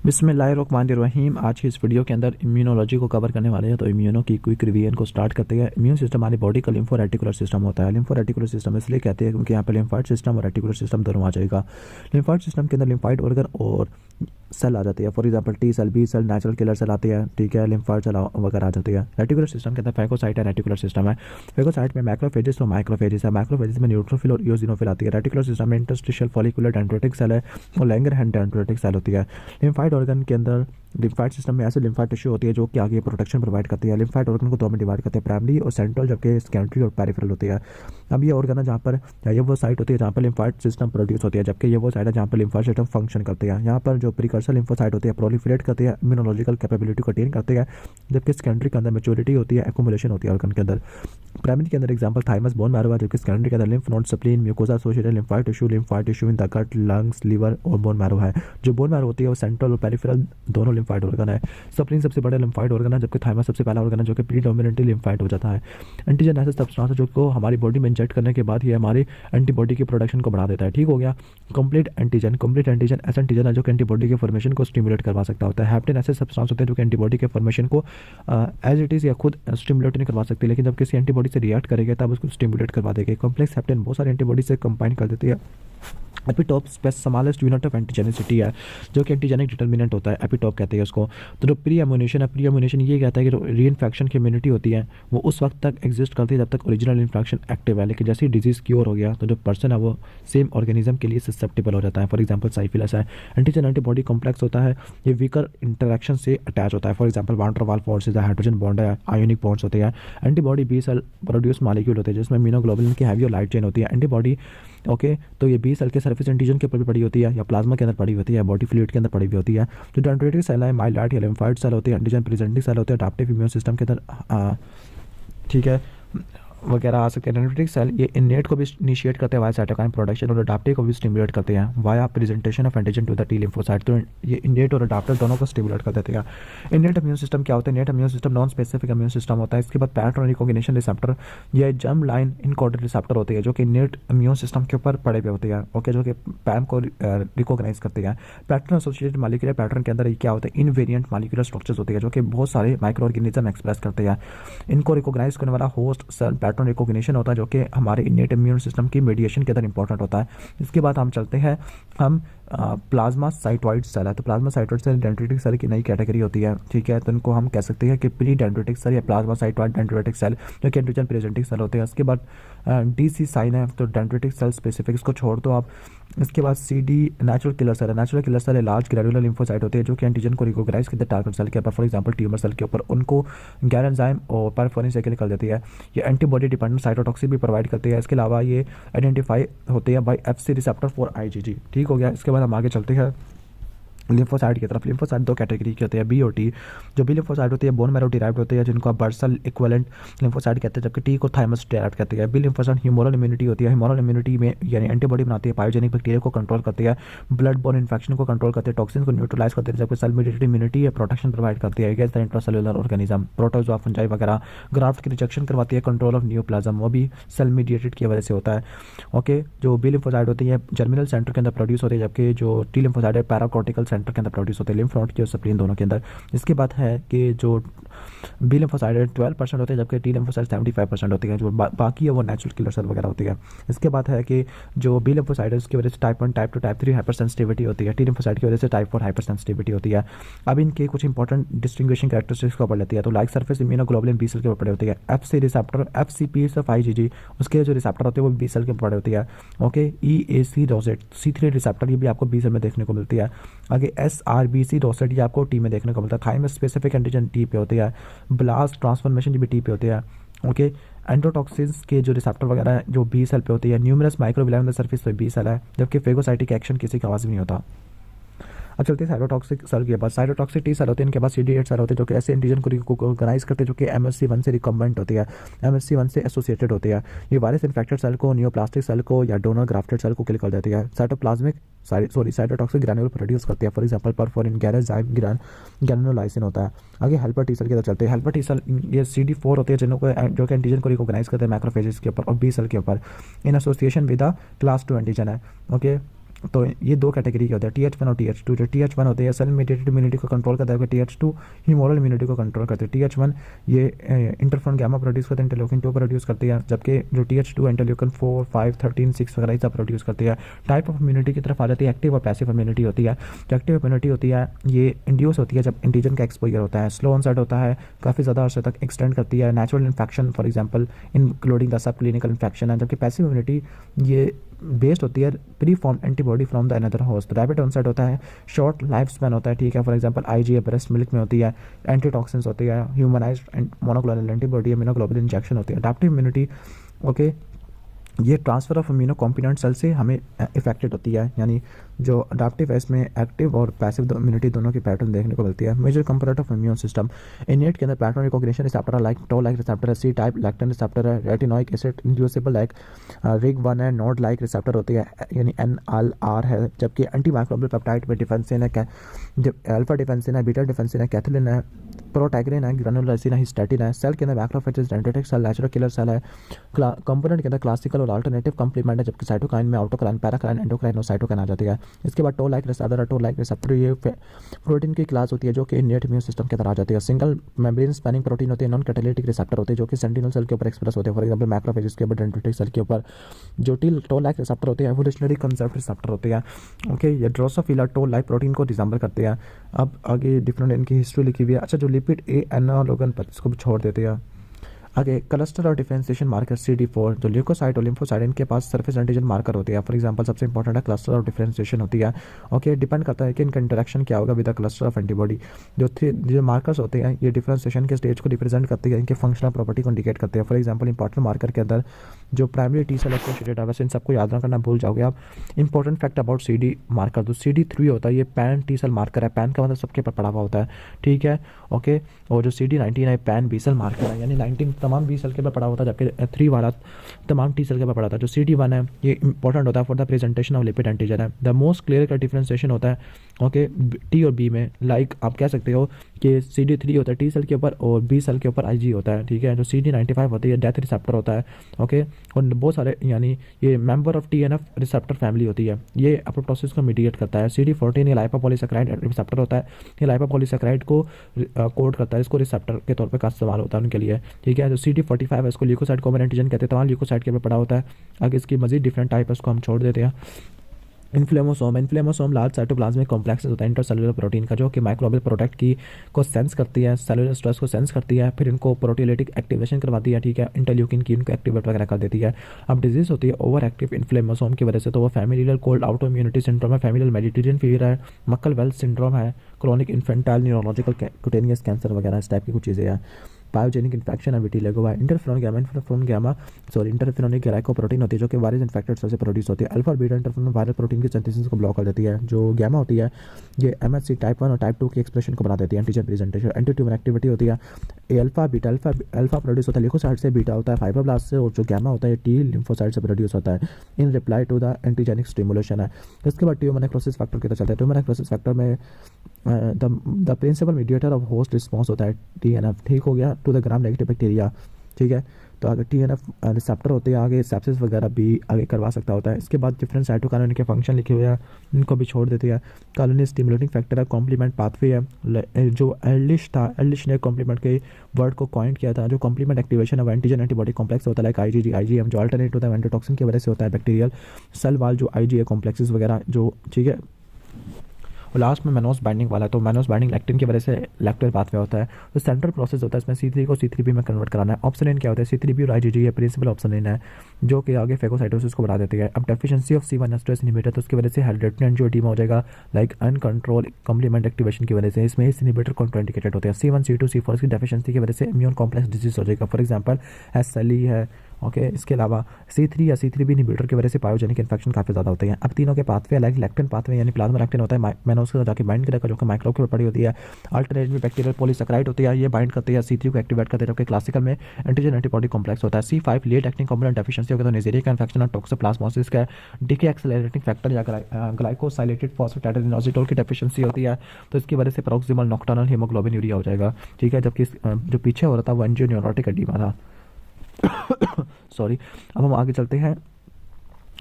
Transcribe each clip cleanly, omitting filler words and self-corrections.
बिस्मिल्लाहिर्रहमानिर्रहीम। आज की इस वीडियो के अंदर इम्यूनोलॉजी को कवर करने वाले हैं। तो इम्यूनो की क्विक रिवीजन को स्टार्ट करते हैं। इम्यून सिस्टम हमारी बॉडी का लिम्फो रेटिकुलर सिस्टम होता है। लिम्फो रेटिकुलर सिस्टम इसलिए कहते हैं क्योंकि यहाँ पर लिम्फाइड सिस्टम और रेटिकुलर सिस्टम दोनों आ जाएगा। लिम्फाइड सिस्टम के अंदर लिम्फाइड ऑर्गन और सेल आ जाती है। For example T cell, B cell, natural killer cell आती है, ठीक है, लिम्फाइड सेल वगैरह आ जाती है। रेटिकुलर सिस्टम के अंदर फैगोसाइट है, रेटिकुलर सिस्टम है। फैगोसाइट में मैक्रोफेजेस और माइक्रोफेजेस है। माइक्रोफेजेस में न्यूट्रोफिल और इओसिनोफिल आती है। रेटिकुलर सिस्टम में इंटरस्टिशियल फॉलिकुलर डेंड्रिटिक सेल है और लैंगरहैंस डेंड्रिटिक सेल होती है। लिम्फाइड ऑर्गन के अंदर लिम्फाइड सिस्टम में ऐसे लिम्फाइड टिश्यू होती है जो कि आगे प्रोटेक्शन प्रोवाइड करती है। लिम्फाइड ऑर्गन को दो में डिवाइड करते हैं, प्राइमरी और सेंट्रल, जबकि सेकेंडरी और पेरिफेरल होती है। अब ये ऑर्गन है जहाँ पर ये वो साइट होती है जहाँ पर लिम्फाइड सिस्टम प्रोड्यूस होती है, जबकि ये वो साइट है जहाँ पर लिम्फाइड सिस्टम फंक्शन करती है। यहाँ पर जो प्रिकर्सर लिम्फोसाइट होती है प्रोलिफरेट करती है, इम्यूनोलॉजिकल कैपेबिलिटी को अटेन करती है, जबकि सेकेंडरी के अंदर मैच्योरिटी होती है, एक्युमुलेशन होती है ऑर्गन के अंदर। प्राइमरी के अंदर एग्जांपल थाइमस, बोन मैरो है, जबकि सेकेंडरी के अंदर lymph node, spleen, mucosa associated lymphoid tissue in the gut, lungs, liver और बोन मैरो है। जो बोन मैरो होती है वो सेंट्रल और पेरिफेरल दोनों लिम्फाइड ऑर्गन है। स्प्लीन सबसे बड़ा लिम्फाइड ऑर्गन है, जबकि थाइमस सबसे पहला ऑर्गन है जो कि प्रीडोमिनेंटली लिम्फाइड हो जाता है। एंटीजन ऐसा सब्सटेंस है जो को हमारी बॉडी में इंजेक्ट करने के बाद ये हमारी एंटीबॉडी की प्रोडक्शन को बढ़ा देता है। ठीक हो गया। कंप्लीट एंटीजन ऐसा एंटीजन है जो कि एंटीबॉडी के फॉर्मेशन को स्टिमुलेट करवा सकता होता है। हैप्टेन ऐसे सब्सटेंस होते हैं जो कि एंटीबॉडी के फॉर्मेशन को एज इट इज़ या खुद स्टिमुलेट नहीं करवा सकती, लेकिन जब किसी एंटीबॉडी से रिएक्ट करेगा तब उसको स्टिमुलेट करवा देगी। कॉम्प्लेक्स हैप्टेन बहुत सारी एंटीबॉडी से कंबाइन कर देती है। Epitope smallest unit of antigenicity है जो कि एंटीजेनिक डिटर्मिनेंट होता है, एपिटोप कहते हैं उसको। तो जो प्री एम्यूनेशन है, प्री एम्यूनेशन ये कहता है कि जो री इन्फेक्शन की इम्यूनिटी होती है वो उस वक्त तक एग्जिस्ट करती है जब तक ओरिजिनल इन्फेक्शन एक्टिव है, लेकिन जैसे ही डिजीज़ क्योर हो गया तो जो पर्सन है वो सेम ऑर्गेनिज्म के लिए ससेप्टेबल हो जाता है। फॉर एग्जाम्पल साइफिलस है। एंटीजन एंटीबॉडी कॉम्प्लेक्स होता है, ये वीकर इंटरेक्शन से अटैच होता है। फॉर एग्जाम्पल वान डर वाल फोर्सेज है, हाइड्रोजन बॉन्ड है, आयोनिक बॉन्ड्स होते हैं। Antibody B cell produce molecule होते हैं जिसमें इम्यूनोग्लोबुलिन की हैवी और लाइट चेन होती है। एंटीबॉडी तो ये बी सेल के सर्फेस एंटीजन के ऊपर भी पड़ी होती है या प्लाज्मा के अंदर पड़ी होती है, बॉडी फ्लूइड के अंदर पड़ी हुई होती है। जो डेंड्रिटिक सेल है, माइलॉइड या लिम्फाइड सेल होती है, एंटीजन प्रेजेंटिंग सेल होते हैं, अडैप्टिव इम्यून सिस्टम के अंदर ठीक है वगैरह आ सकते हैं। डेंड्रिटिक सेल ये इनेट को भी इनिशिएट करते हैं वाया साइटोकाइन प्रोडक्शन, और अडैप्टिव को भी स्टिमुलेट करते हैं via presentation of antigen to the T lymphocyte. तो ये इनेट और अडैप्टिव दोनों को स्टिमुलेट कर देते हैं। इनेट इम्यून सिस्टम क्या होता है? इनेट immune system non specific immune system होता है। इसके बाद पैटर्न रिकॉग्निशन रिसेप्टर, ये जर्म लाइन इनकोडेड रिसेप्टर होती है जो कि इनेट इम्यून सिस्टम के ऊपर पड़े हुए होते हैं, ओके, जो कि पैम को रिकॉग्नाइज करते हैं। पैटर्न एसोसिएटेड मॉलिक्यूलर पैटर्न के अंदर क्या होता है? इनवेरिएंट मॉलिक्यूलर स्ट्रक्चर्स होती है जो कि बहुत सारे माइक्रो ऑर्गेनिज्म एक्सप्रेस करते हैं। इनको रिकॉग्नाइज करने वाला होस्ट सेल पैटर्न रिकॉग्निशन होता है जो कि हमारे इनेट इम्यून सिस्टम की मेडिएशन के अंदर इंपॉर्टेंट होता है। इसके बाद हम चलते हैं प्लाज्मा साइटोइड सेल है। तो प्लाज्मा साइटोइड सेल डेंड्रिटिक सेल की नई कैटेगरी होती है, ठीक है। तो इनको हम कह सकते हैं कि प्री डेंड्रिटिक सेल या प्लाज्मा साइटोइड डेंड्रिटिक सेल जो कि एंटीजन प्रेजेंटिंग सेल होते हैं। इसके बाद DC साइन है तो डेंड्रिटिक सेल स्पेसिफिक, इसको छोड़ दो आप। इसके बाद CD नेचुरल किलर सेल है। Natural killer cell large granular lymphocyte होते हैं जो कि एंटीजन को रिकॉग्नाइज करते हैं टारगेट सेल के ऊपर, फॉर एग्जांपल ट्यूमर सेल के ऊपर, उनको गैर एंजाइम और परफोरिन से निकल देती है। ये एंटीबॉडी डिपेंडेंट साइटोटॉक्सिक भी प्रोवाइड करती है। इसके अलावा ये आइडेंटिफाई होते हैं by FC receptor for IgG। ठीक हो गया। इसके बाद हम आगे चलते हैं लिम्फोसाइट की तरफ। लिम्फोसाइट दो कैटेगरी के होते हैं, बी और टी। जो बी लिम्फोसाइट होती है बोन मैरो डिराइव्ड होते हैं जिनको आप बर्सल इक्विवेलेंट लिम्फोसाइट कहते हैं, जबकि टी को थाइमस डिराइव्ड कहते हैं। बी लिम्फोसाइट ह्यूमरल इम्यूनिटी होती है। ह्यूमरल इम्यूनिटी में यानी एंटीबॉडी बनाती है, पायोजेनिक बैक्टीरिया को कंट्रोल करती है, ब्लड बोर्न इन्फेक्शन को कंट्रोल करते हैं, टॉक्सिन को न्यूट्रलाइज करते हैं, जबकि सेल मीडिएटेड इम्यूनिटी या प्रोटेक्शन प्रोवाइड करती है against the intracellular organism, protozoa, fungi वगैरह। ग्राफ्ट की रिजेक्शन करवाती है, कंट्रोल ऑफ न्यूप्लाज्म, वो भी सेल मीडिएटेड की वजह से होता है, ओके। जो बी लिम्फोसाइट होती है जर्मिनल सेंटर के अंदर प्रोड्यूस होती है, जबकि जो टी लिम्फोसाइट है पैराकॉर्टिकल सेंटर के अंदर प्रोड्यूस होते हैं, लिम्फ नोड की और स्प्लीन दोनों के अंदर। इसके बाद है कि जो बी लिम्फोसाइट 12% होते हैं जबकि टी लिम्फोसाइट 75% होती है। जो बाकी है वो नेचुरल किलर सेल वगैरह होती है। इसके बाद है कि जो बी लिम्फोसाइट है उसकी वजह से type 1, type 2, type 3 hyper sensitivity होती है। टी लिम्फोसाइट की वजह से टाइप 4 हाइपर सेंसिटिविटी होती है। अब इनके कुछ इंपॉर्टेंट डिस्टिंग्विशिंग कैरेक्टरिस्टिक्स को पढ़ लेती है। तो like surface immunoglobulin B cell के ऊपर पड़े होती है। FC receptor FCPS of IgG उसके जो रिसेप्टर होते हैं वो बी सेल के ऊपर पड़े होती है, okay. EAC rosette C3 receptor ये भी आपको बी सेल में देखने को मिलती है। आगे SRBC रोसेट ये आपको टी में देखने को मिलता है। थाइमस स्पेसिफिक एंटीजन टी पे होती है। ब्लास्ट ट्रांसफॉर्मेशन भी टी पे होती है, ओके। एंडोटॉक्सिन्स के जो रिसेप्टर वगैरह है जो बी सेल पे होती है। Numerous microvilli on the surface पे बी सेल है, जबकि फेगोसाइटिक एक्शन किसी का आवाज़ भी नहीं होता। अब चलते हैं साइटोटॉक्सिक सेल के पास। साइटोटॉक्सिक टी सेल होते हैं, इनके पास CD8 सेल होते हैं जो कि ऐसे एंटीजन को रिकॉग्नाइज करते हैं जो कि MHC1 से रिकम्बेंट होती है, MHC1 से एसोसिएटेड होती है। ये वायरस इन्फेक्टेड सेल को, नियोप्लास्टिक सेल को या डोनर ग्राफ्टेड सेल को किल कर देती है। साइटोटॉक्सिक ग्रैन्यूल प्रोड्यूस करती है, फॉर एग्जांपल परफोरिन, गैराजाइम, ग्रैनुलोलाइसिन होता है। आगे हेल्पर टी सेल की तरफ चलते हैं। हेल्पर टी सेल ये CD4 होते हैं जिनको जो कि एंटीजन को रिकॉग्नाइज करते हैं मैक्रोफेजेस के ऊपर और बी सेल के ऊपर in association with the class 2 antigen है, ओके। तो ये दो कैटेगरी के होते हैं, TH1 और TH2। जो TH1 होते हैं सेल मीडिएटेड इम्यूनिटी को कंट्रोल करता है, TH2 ह्यूमोरल इम्यूनिटी को कंट्रोल करते हैं। TH1 ये इंटरफेरोन गामा प्रोड्यूस करते हैं, इंटरल्यूकिन 2 प्रोड्यूस करती है, जबकि जो TH2 इंटरल्यूकिन 4, 5, 13, 6 वगैरह सब प्रोड्यूस करती है। टाइप ऑफ इम्यूनिटी की तरफ आ जाती है, एक्टिव और पैसिव इम्यूनिटी होती है। जो एक्टिव इम्यूनिटी होती है ये इंड्यूस होती है जब एंटीजन का एक्सपोजर होता है, स्लो ऑनसेट होता है, काफ़ी ज़्यादा अर्से तक एक्सटेंड करती है, natural infection for example including the sub clinical infection है। जबकि पैसिव इम्यूनिटी ये बेस्ड होती है pre form antibody from the another host. Rapid onset होता है, शॉर्ट लाइफ स्पैन होता है, ठीक है। For example IgA breast milk में होती है, एंटीटॉक्सिन्स होती है, humanized monoclonal antibody, immunoglobulin injection होती है। अडैप्टिव इम्यूनिटी ओके, ये transfer of immuno component cell से हमें इफेक्टेड होती है, यानी जो अडाप्टिव है इसमें एक्टिव और पैसिव इम्यूनिटी दोनों की पैटर्न देखने को मिलती है। Major component of immune system innate के अंदर pattern recognition receptor like toll like receptor है, सी टाइप लैक्टन रिसेप्टर है, retinoic acid inducible like RIG1 है, नोड लाइक रिसेप्टर होती है यानी NLR है। जबकि एंटी माइक्रोबियल पेप्टाइड में डिफेंसिन है, जब अल्फा डिफेंसिन है, बीटा डिफेंसिन है, कैथलिन है, प्रोटैग्रिन है, ग्रेनुलोसिन है, हिस्टैटिन है। सेल के अंदर macrophages dendritic cell natural killer cell है। कंपोनेंट के अंदर क्लासिकल और अल्टरनेटिव कंप्लीमेंट है, जबकि साइटोकाइन में आउटोकाइन, पैराकाइन, एंडोक्राइन और साइटोकाइन आ जाती है। इसके बाद toll like receptor, toll like receptor ये प्रोटीन की क्लास होती है जो कि इनेट इम्यून सिस्टम के अंदर आ जाती है। सिंगल मेम्ब्रेन स्पैनिंग प्रोटीन होते हैं, नॉन कैटालिटिक रिसेप्टर होते हैं जो कि सेंटिनल सेल के ऊपर एक्सप्रेस होते हैं, फॉर एग्जांपल मैक्रोफेजेस के ऊपर, डेंड्रिटिक सेल के ऊपर। जो टो लाइक रिसेप्टर होते हैं एवोल्यूशनरी कंसेप्ट रिसेप्टर होते हैं, ओके। ये ड्रोसोफिला टो लाइक प्रोटीन को रिजेंबल करते हैं। अब आगे डिफरेंट इनकी हिस्ट्री लिखी हुई है। अच्छा, जो लिपिड एनालोगन पर इसको भी छोड़ देते हैं। आगे क्लस्टर और डिफरेंशिएशन मार्कर CD4, जो ल्यूकोसाइट और लिम्फोसाइट इनके पास सरफेस एंटीजन मार्कर होती है। फॉर एग्जांपल सबसे इंपॉर्टेंट है क्लस्टर और डिफरेंशिएशन होती है, ओके। डिपेंड करता है कि इनका इंटरेक्शन क्या होगा with the cluster of antibody. जो मार्कर्स होते हैं ये डिफरेंशिएशन के स्टेज को रिप्रेजेंट करती है, इनके फंक्शनल प्रॉपर्टी को इंडिकेट करते हैं। फॉर एग्जांपल इंपॉर्टेंट मार्कर के अंदर जो प्राइमरी T सेल एसोसिएटेड है, वैसे इन सबको याद ना करना, भूल जाओगे आप। Important fact about CD marker, तो CD3 होता है ये पैन T सेल मार्कर है, पैन का मतलब सबके पर पड़ा हुआ होता है, ठीक है, ओके। और जो CD19 है पैन B सेल मार्कर है, यानी 19 तमाम B सेल के पर पड़ा होता है, जबकि 3 वाला तमाम T सेल के पर पड़ा था। जो CD1 है ये इंपॉर्टेंट होता है for the presentation of lipid antigen है। द मोस्ट क्लियर का डिफरेंशिएशन होता है, ओके, T और B में। लाइक आप कह सकते हो कि CD3 होता है T सेल के ऊपर और B सेल के ऊपर IG होता है, ठीक है। जो CD95 होती है डेथ रिसेप्टर होता है, ओके। और बहुत सारे यानी ये member of TNF receptor family होती है, ये एपोप्टोसिस को मीडिएट करता है। CD14 ये लाइपोपॉलीसैकेराइड रिसेप्टर होता है, ये लाइपोपॉलीसैकेराइड को कोड करता है, इसको रिसेप्टर के तौर पे का इस्तेमाल होता है उनके लिए, ठीक है। जो CD45 है इसको ल्यूकोसाइट कॉमन एंटीजन कहते हैं, तमाम ल्यूकोसाइट के ऊपर पड़ा होता है। आगे इसकी मजीद डिफरेंट टाइप है, उसको हम छोड़ देते हैं। इन्फ्लेमोसोम लार्ज साइटोप्लाज्मिक कॉम्प्लेक्सेस होता है इंटरसेलुलर प्रोटीन का, जो कि माइक्रोबियल प्रोडक्ट की को सेंस करती है, सेलुलर स्ट्रेस को सेंस करती है, फिर इनको प्रोटीओलिटिक एक्टिवेशन करवाती है, ठीक है, इंटरल्यूकिन की इनको एक्टिवेट वगैरह कर देती है। अब डिजीज होती है ओवर एक्टिव इन्फ्लेमोसोम की वजह से, तो वो familial cold auto immunity syndrome है, फैमिलियल मेडिटेरियन फीवर है, मक्कल वेल्स सिंड्रोम है, chronic infantile neurological cutaneous cancer वगैरह इस टाइप की कुछ चीज़ें हैं। पायोजेनिक इन्फेक्शन है विटिलिगो है। इंटरफेरोनिक ग्लाइकोप्रोटीन होती है जो कि वायरस इन्फेक्टेड सेल से प्रोड्यूस होती है। अल्फा और बीटा इंटरफेरोन वायरल प्रोटीन की सिंथेसिस को ब्लॉक कर देती है। जो गैमा होती है ये MHC टाइप 1 और टाइप 2 की एक्सप्रेशन को बढ़ा देती है, antigen presentation. Anti tumour activity होती है। अल्फा प्रोड्यूस होता है ल्यूकोसाइट से, बीटा होता है फाइब्रोब्लास्ट से, और जो गैमा होता है T लिम्फोसाइट से प्रोड्यूस होता है in reply to the antigenic stimulation है। इसके बाद ट्यूमर नेक्रोसिस फैक्टर की तरह चलता है। ट्यूमर नेक्रोसिस फैक्टर में the principal mediator of host response होता है TNF, ठीक हो गया, to the gram negative bacteria, ठीक है। तो आगे TNF रिसेप्टर होते हैं, आगे सेप्सिस वगैरह भी आगे करवा सकता होता है। इसके बाद डिफरेंट साइटोकाइन के फंक्शन लिखे हुए हैं, इनको भी छोड़ देते हैं। कॉलोनी स्टिमुलेटिंग फैक्टर है, कॉम्प्लीमेंट पाथवे है। जो एल्डिश ने कॉम्प्लीमेंट के वर्ड को कॉइंट किया था। जो कॉम्प्लीमेंट एक्टिवेशन है एंटीजन एंटीबॉडी कॉम्प्लेक्स होता है, लाइक IgM, जो अल्टरनेट होता है एंटीटॉक्सिन की वजह से होता है बैक्टीरियल सेल वाल, जो IgA कॉम्प्लेक्सेस वगैरह जो, ठीक है। और लास्ट में मैनोस बाइंडिंग वाला है, तो मैनोस बाइंडिंग लैक्टिन की वजह से लैक्टोल पाथवे होता है। तो सेंट्रल प्रोसेस होता है इसमें C3 को C3b में कन्वर्ट कराना है। ऑप्शन इन क्या होता है, C3b और IgG ये प्रिंसिपल ऑप्शन इन है जो कि आगे फेगोसाइटोसिस को बढ़ा देती है। अब डेफिशिएंसी ऑफ C1 एस्ट्रेस इनहिबिटर, तो उसकी वजह से हाइड्रेटिन एंजियोडीमा हो जाएगा, लाइक अनकंट्रोल कॉम्प्लीमेंट एक्टिवेशन की वजह से। इसमें इस इनहिबिटर कॉन्ट्राइंडिकेटेड होते हैं। C1 C2 C4 की डेफिशिएंसी की वजह से इम्यून कॉम्प्लेक्स डिजीज हो जाएगा, फॉर एग्जांपल SLE है, ओके। इसके अलावा C3 या C3b इनहिबिटर की वजह से पायोजेनिक इन्फेक्शन काफ़ी ज़्यादा होते हैं। अब तीनों के पाथवे अलग, लैक्टिन पाथवे यानी प्लाज्मा लैक्टिन होता है, मैनोस के साथ जाके बाइंड करेगा जो कि माइक्रोब के ऊपर पड़ी होती है। अल्टरनेट में बैक्टीरियल पॉलीसैकेराइड होती है, ये बाइंड करती है C3 को एक्टिवेट करते हैं, जबकि क्लासिकल में एंटीजन एंटीबॉडी कॉम्प्लेक्स होता है। C5 late acting component deficiency होगा, तो नेजेरिया का इन्फेक्शन और टॉक्सोप्लाज्मोसिस का डीके एक्सेलरेटिंग फैक्टर या ग्लाइकोसाइलेटेड फॉस्फेटाइडिनोसिटोल की डेफिशिएंसी होती है, तो इसकी वजह से पैरोक्सिमल नॉक्टर्नल हीमोग्लोबिन यूरिया हो जाएगा, ठीक है। जबकि जो पीछे हो रहा था वो एंजियोन्यूरोटिक एडीमा था। सॉरी। अब हम आगे चलते हैं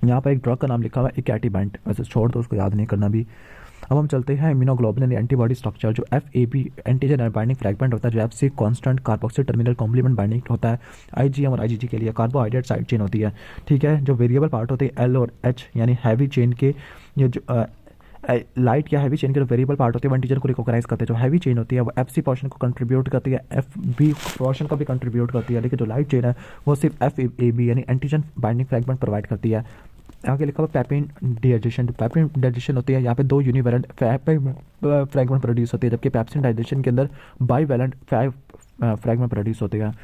यहाँ पर एक ड्रग का नाम लिखा हुआ है इकैटिबेंट, वैसे छोड़ दो, उसको याद नहीं करना भी। अब हम चलते हैं इम्यूनोग्लोबुलिन एंटीबॉडी स्ट्रक्चर, जो FAB एंटीजन बाइंडिंग फ्रैगमेंट होता है, जो FC constant carboxyl terminal complement binding होता है। IgM और IgG के लिए कार्बोहाइड्रेट साइड चेन होती है, ठीक है। जो वेरिएबल पार्ट होते हैं L और H यानी हैवी चेन के, ये जो लाइट या हैवी चेन के जो वेरिएबल पार्ट होते हैं वो एंटीजन को रिकॉग्नाइज करते हैं। जो हैवी चेन होती है वो FC पोर्शन को कंट्रीब्यूट करती है, FB पोर्शन का भी कंट्रीब्यूट करती है, लेकिन जो लाइट चेन है वो सिर्फ FAB यानी एंटीजन बाइंडिंग फ्रैगमेंट प्रोवाइड करती है। आगे लिखा हुआ पैपिन डाइजेशन। पैपिन डाइजेशन होती है, यहाँ पे 2 यूनिवैलेंट फ्रैगमेंट प्रोड्यूस होती है, जबकि पैप्सिन डाइजेशन के अंदर बाईवैलेंट फ्रैगमेंट प्रोड्यूस होते हैं।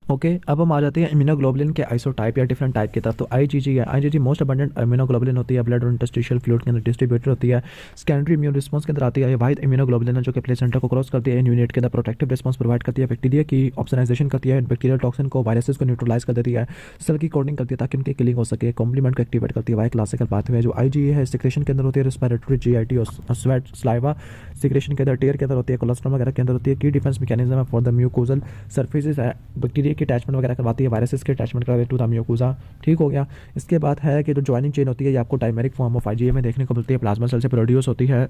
ओके अब हम आ जाते हैं इम्यूनोग्लोबुलिन के आइसोटाइप या डिफरेंट टाइप की तरफ। तो IgG है, IgG मोस्ट अबंडेंट इम्यूनोग्लोबुलिन होती है, ब्लड और इंटरस्टिशियल फ्लूइड के अंदर डिस्ट्रीब्यूटेड होती है, सेकेंडरी इम्यून रिस्पांस के अंदर आती है। ये वाहिद इम्यूनोग्लोबुलिन है जो कि प्लेसेंटा को क्रॉस करती है, यूनिट के अंदर प्रोटेक्टिव रिस्पांस प्रोवाइड करती है, बैक्टीरिया की ऑप्सोनाइजेशन करती है, बैक्टीरियल टॉक्सिन को, वायरसेस को न्यूट्रलाइज कर देती है, सेल की कोडिंग करती है ताकि उनकी किलिंग हो सके, कॉम्प्लीमेंट को एक्टिवेट करती है। वाई क्लासिकल पाथवे जो IgE है सिक्रेशन के अंदर होती है, रेस्पिरेटरी GIT और स्वेट स्लाइवा सिक्रेशन के अंदर, टेयर के अंदर होती है, कोलेस्ट्रॉल वगैरह के अंदर होती है। की डिफेंस मैकेनिज्म है फॉर द म्यूकोजल सर्फेसेस है, बैक्टीरिया की अटैचमेंट वगैरह करवाती है, वायरसेस के अटैचमेंट करवाती है टू द म्यूकोजा, ठीक हो गया। इसके बाद है कि जो ज्वाइनिंग चेन होती है ये आपको डायमेरिक फॉर्म ऑफ IgA में देखने को मिलती है, प्लाज्मा सेल से प्रोड्यूस होती है।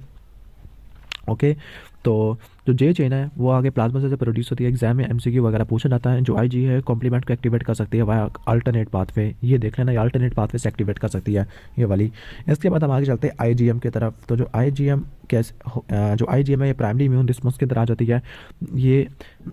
ओके तो जो जे चेन है वो आगे प्लाज्मा सेल से प्रोड्यूस होती है, एग्जाम में MCQ वगैरह पूछा जाता है। जो IgE है कॉम्प्लीमेंट को एक्टिवेट कर सकती है वाया अल्टरनेट पाथवे, ये देख लेना, ये अल्टरनेट पाथवे से एक्टिवेट कर सकती है ये वाली। इसके बाद हम आगे चलते हैं IgM की तरफ। तो जो IgM जो IgM है ये प्राइमरी इम्यून रिस्पॉन्स के अंदर आ जाती है। ये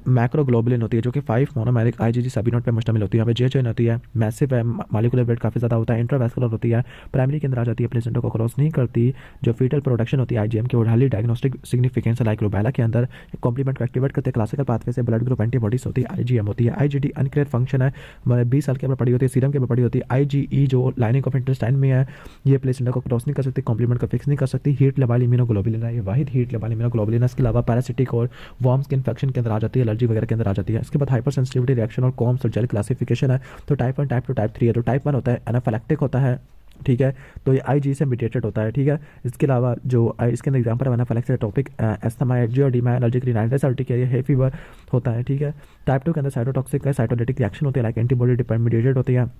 मैक्रोग्लोबुलिन होती है जो कि 5 मोनोमेरिक IgG सभी नोट पर मुश्तमिल होती है। यहाँ पे जे चेन होती है, मैसिव है, मॉलिक्यूलर वेट काफ़ी ज़्यादा होता है, इंट्रावैस्कुलर होती है, प्राइमरी के अंदर आ जाती है, प्लेसेंटा को क्रॉस नहीं करती। जो फीटल प्रोडक्शन होती है IgM की वो हाईली डायग्नोस्टिक सिग्निफिकेंस है, लाइक रूबेला के अंदर कॉम्प्लीमेंट को एक्टिवेट करते हैं। क्लासिकल पाथवे से ब्लड ग्रुप एंटीबॉडीज होती है, IgM होती है। IgD अनक्लियर फंक्शन है, 20 साल के ऊपर पड़ी होती है, सीरम के ऊपर पड़ी होती है। IgE जो लाइनिंग ऑफ इंटेस्टाइन में है, ये प्लेसेंटा को क्रॉस नहीं कर सकती, कॉम्प्लीमेंट को फिक्स नहीं कर सकती। हीट लेवल इम्यूनोग्लोबुलिन है, ये वाहिद हीट लेवल इम्यूनोग्लोबुलिन है। इसके अलावा पैरासिटिक और वॉर्म्स के इन्फेक्शन के अंदर आ जाती है, एलर्जी वगैरह के अंदर आ जाती है। इसके बाद हाइपर सेंसिटिविटी रिएक्शन और कॉम्स और जेल क्लासिफिकेशन है। तो टाइप 1 टाइप 2 टाइप 3 है। तो टाइप 1 होता है एनाफिलैक्टिक होता है, ठीक है, तो ये IgE से मीडिएटेड होता है, ठीक है। इसके अलावा जो इसके अंदर एग्जाम्पल है anaphylaxis topic asthma, एंजियोडीमा, allergic rhinitis, urticaria, है फीवर होता है, ठीक है। टाइप 2 के अंदर साइटोटॉक्सिक है, साइटोलिटिक रिएक्शन होती है, लाइक एंटीबॉडी डिपेंडेंट होती है,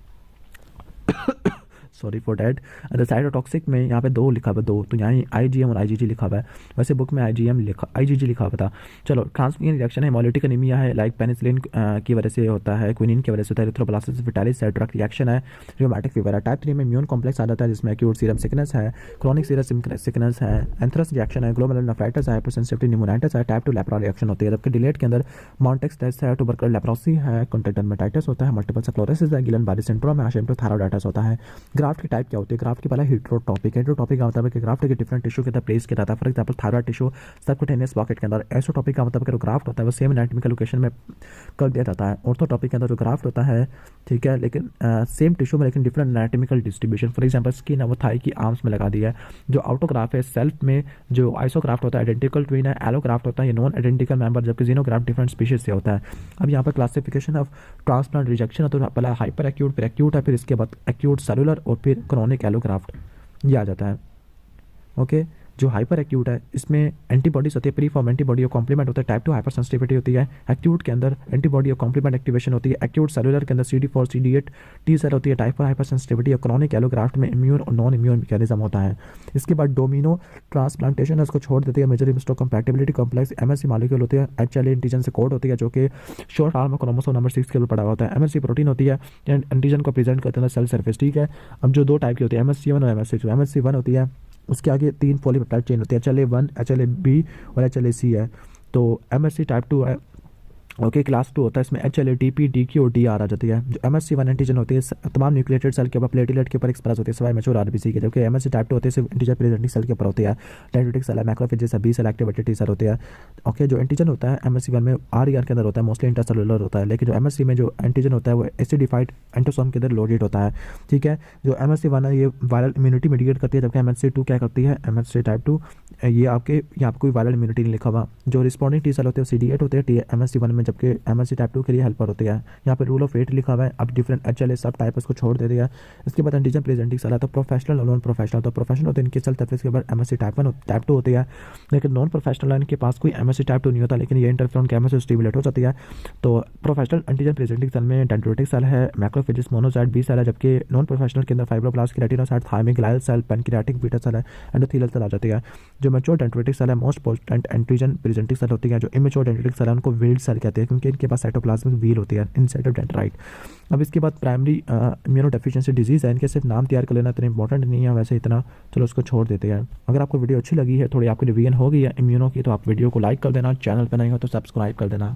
सॉरी फॉर डैट। अगर साइटोटॉक्सिक में यहाँ पे 2 लिखा हुआ है, 2, तो यहाँ IgM और IgG लिखा हुआ है, वैसे बुक में IgG लिखा हुआ था। चलो ट्रांसमिशन रिएक्शन है, हेमोलिटिक एनीमिया है, लाइक पेनिसिलिन की वजह से होता है, क्विनिन की वजह से होता है, एरिथ्रोब्लास्टिस विटालिस है, ड्रग रिएक्शन है, रियोमैटिक फीवर है। टाइप 3 में इम्यून कॉम्प्लेक्स आ जाता है जिसमें एक्यूट सीरम सिकनेस है, क्रॉनिक सीरम सिकनेस है, एंथ्रस रिएक्शन है, ग्लोमेरुलर नेफ्राइटिस है, हाइपरसेंसिटिविटी न्यूमोनाइटिस है। टाइप 2 लेप्रा रिएक्शन होती है, जबकि डिलेट के अंदर मॉन्टेक्स टेस्ट है, ट्यूबरकुलर लेप्रोसी है, कॉन्टैक्ट डर्मेटाइटिस होता है, मल्टीपल स्क्लेरोसिस है, गिलन बारी सिंड्रोम है, हाशिमटो थायरॉइडाइटिस होता है। ग्राफ्ट की टाइप क्या होती है? ग्राफ्ट की पहला हेटेरोटॉपिक है, हेटेरोटॉपिक का मतलब है कि ग्राफ्ट के डिफरेंट टिश्यू के अंदर प्लेस किया जाता है। For example thyroid tissue subcutaneous pocket के अंदर। एसोटॉपिक का मतलब कि जो ग्राफ्ट होता है वो सेम एनाटॉमिकल लोकेशन में कर दिया जाता है। ऑर्थोटॉपिक के अंदर जो ग्राफ्ट होता है, ठीक है, लेकिन सेम टिश्यू में लेकिन different anatomical distribution. For example skin है वो थाई की आर्म्स में लगा दिया है। जो आउटोग्राफ है सेल्फ में, जो आइसोग्राफ्ट होता है आइडेंटिकल ट्विन है, एलोग्राफ्ट होता है ये नॉन आइडेंटिकल मेंबर, जबकि जीनोग्राफ्ट डिफरेंट स्पीशीज से होता है। अब यहाँ पर क्लासिफिकेशन ऑफ ट्रांसप्लांट रिजेक्शन है, तो पहला हाइपर एक्यूट, फिर एक्यूट है, फिर इसके बाद एक्यूट सेलुलर और फिर क्रोनिक एलोग्राफ्ट ये आ जाता है। ओके जो हाइपर एक्यूट है इसमें एंटीबॉडीज होती है, प्री फॉर्म एंटीबॉडी और कॉम्प्लीमेंट होता है। टाइप 2 हाइपर सेंसिटिविटी होती है। एक्यूट के अंदर एंटीबॉडी और कॉम्प्लीमेंट एक्टिवेशन होती है। एक्यूट सेलुलर के अंदर CD4 CD8 टी सेल होती है। टाइप 4 हाइपर सेंसिटिविटी और क्रॉनिक एलोग्राफ्ट में इम्यून और नॉन इम्यून मैकेनिज्म होता है। इसके बाद डोमिनो ट्रांसप्लांटेशन है, उसको छोड़ देती है। Major histocompatibility complex MSC molecule होती है, HLA एंटीजन से कोड होती है जो कि शॉर्ट आर्म क्रोमोसोम नंबर 6 के ऊपर पड़ा होता है। MSC प्रोटीन होती है, एंटीजन को प्रेजेंट करते हैं सेल सरफेस, ठीक है। अब जो 2 टाइप की होती है MSC1 और MSC2। MSC1 होती है उसके आगे 3 पॉलीपेप्टाइड चेन होती है, HLA1 HLA-B और HLA-C है। तो MSC टाइप 2 है, ओके क्लास 2 होता है, इसमें HLA-DP DQ और DR आ जाती है। जो MSC1 एंटीजन होती है तमाम न्यूक्लिएटेड सेल के ऊपर प्लेटलेट के ऊपर एक्सप्रेस होती है सिवाय मैच्योर RBC के, जबकि MSC टाइप 2 होती है सिर्फ एंटीजन प्रेजेंटिंग सेल के ऊपर होती है। डेंड्रिटिक सेल है, मैक्रोफेजेस है, B cell activated T cell होती है। ओके जो एंटीजन होता है MSC1 में RER के अंदर होता है, मोस्टली इंटरसेलुलर होता है, लेकिन जो MSC में जो एंटीजन होता है वो एसिडिफाइड एंटोसोम के अंदर लोडेड होता है, ठीक है। जो MSC1 है ये वायरल इम्यूनिटी मीडिएट करती है, जबकि MSC2 क्या करती है? MSC टाइप 2 ये आपके यहाँ पर कोई वायरल इम्यूनिटी नहीं लिखा हुआ। जो रिस्पॉन्डिंग टी सेल होते हैं CD8 होते हैं MSC1 में, में, जबकि MSc टाइप 2 के लिए हेल्पर होती है। यहाँ पे रूल ऑफ 8 लिखा हुआ है। अब डिफरेंट HLA सब टाइप उसको छोड़ दे दिया। इसके बाद एंटीजन प्रेजेंटिंग सेल है, तो प्रोफेशनल और नॉन प्रोफेशनल। तो प्रोफेशनल होते हैं इनके सेल तब इसके बाद MSc टाइप 1 टाइप 2 होती है, लेकिन नॉन प्रोफेशनल है इनके पास कोई MSc टाइप 2 नहीं होता, लेकिन ये इंटरफ्यून के MSc स्टिमुलेट हो जाती है। तो प्रोफेशनल एंटीजन प्रेजेंटिंग सेल में डेंड्रिटिक सेल है, मैक्रोफेजेस, मोनोसाइट, बी सेल है, जबकि नॉन प्रोफेशनल के अंदर fibroblast, keratinocyte, thymic, glial cell, pancreatic beta cell है, एंडोथेलियल सेल आ जाती है। जो मैच्योर डेंड्रिटिक सेल है most potent antigen presenting cell होती है। जो इमेच्योर डेंड्रिटिक सेल है उनको व्हील्ड सेल कहते हैं, क्योंकि इनके पास साइटोप्लाज्मिक व्हील होती है इनसाइड ऑफ डेंड्राइट। अब इसके बाद प्राइमरी इम्यूनो डेफिशिएंसी डिजीज़ है, इनके सिर्फ नाम तैयार कर लेना इतना इंपॉर्टेंट नहीं है, वैसे इतना चलो उसको छोड़ देते हैं। अगर आपको वीडियो अच्छी लगी है, थोड़ी आपकी रिवीजन हो गई है इम्यूनो की, तो आप वीडियो को लाइक कर देना, चैनल पर नहीं हो तो सब्सक्राइब कर देना।